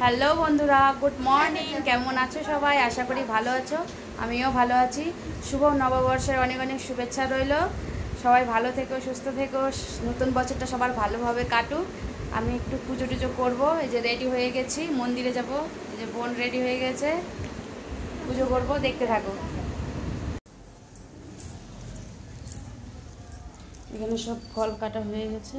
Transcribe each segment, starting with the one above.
Hello বন্ধুরা, good morning. কেমন আছো সবাই? আশা করি ভালো আছো, আমিও ভালো আছি। শুভ নববর্ষের অনেক অনেক শুভেচ্ছা রইল। সবাই ভালো থেকো, সুস্থ থেকো, নতুন বছরটা সবার ভালোভাবে কাটুক। আমি একটু পুজো টুজো করবো। এই যে রেডি হয়ে গেছি, মন্দিরে যাব। এই যে বোন রেডি হয়ে গেছে, পুজো করবো, দেখতে থাকো। এখানে সব ফল কাটা হয়ে গেছে।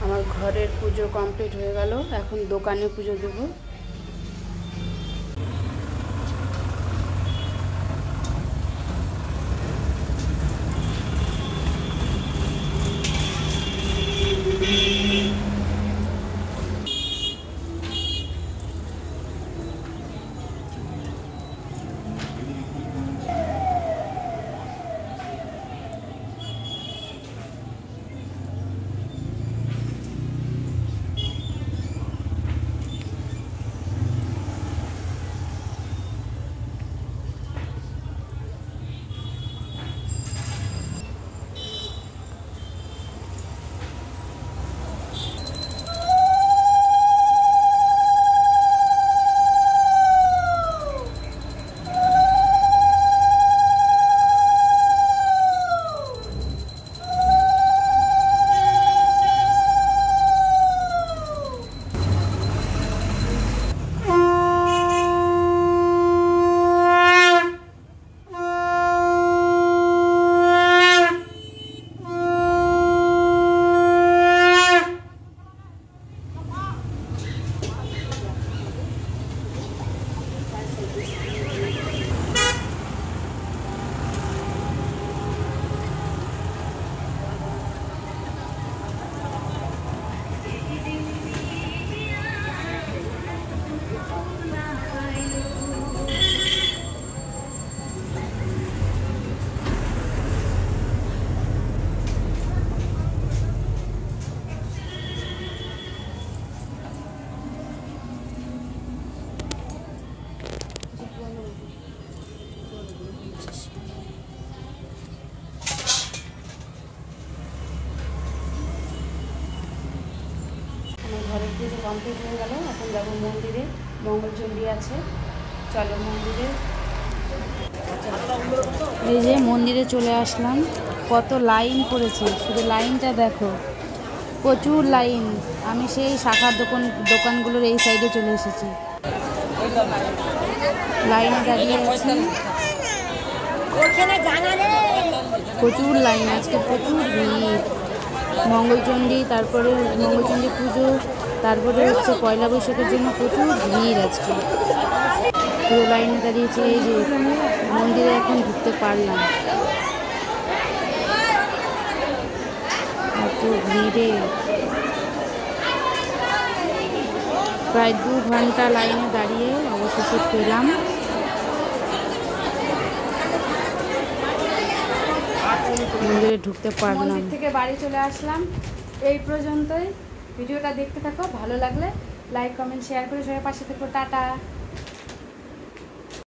আমার ঘরের পুজো কমপ্লিট হয়ে গেল, এখন দোকানে পুজো দেবো। ঘরের পুজো কমপ্লিট হয়ে গেল, এখন যাবো মন্দিরে। মঙ্গলচণ্ডী আছে, চলো মন্দিরে। এই যে মন্দিরে চলে আসলাম। কত লাইন পড়েছে, শুধু লাইনটা দেখো, প্রচুর লাইন। আমি সেই শাখার দোকানগুলোর এই সাইডে চলে এসেছি, লাইনে দাঁড়িয়ে আছি। প্রচুর লাইন, আজকে প্রচুর ভিড়। মঙ্গলচণ্ডী, তারপরে মঙ্গলচণ্ডী পুজো, তারপরে হচ্ছে পয়লা বৈশাখের জন্য প্রচুর ভিড় আজকে। পুরো লাইনে দাঁড়িয়েছে। এই যে মন্দিরে এখন ঢুকতে পারলাম, এত ভিড়ে প্রায় 2 ঘন্টা লাইনে দাঁড়িয়ে অবশেষে পেলাম। মন্দিরে ঢুকতে পারলাম। মন্দির থেকে বাড়ি চলে আসলাম। এই পর্যন্তই। ভিডিওটা দেখতে থাকো, ভালো লাগলে লাইক কমেন্ট শেয়ার করে সবাই পাশে থেকো। টাটা।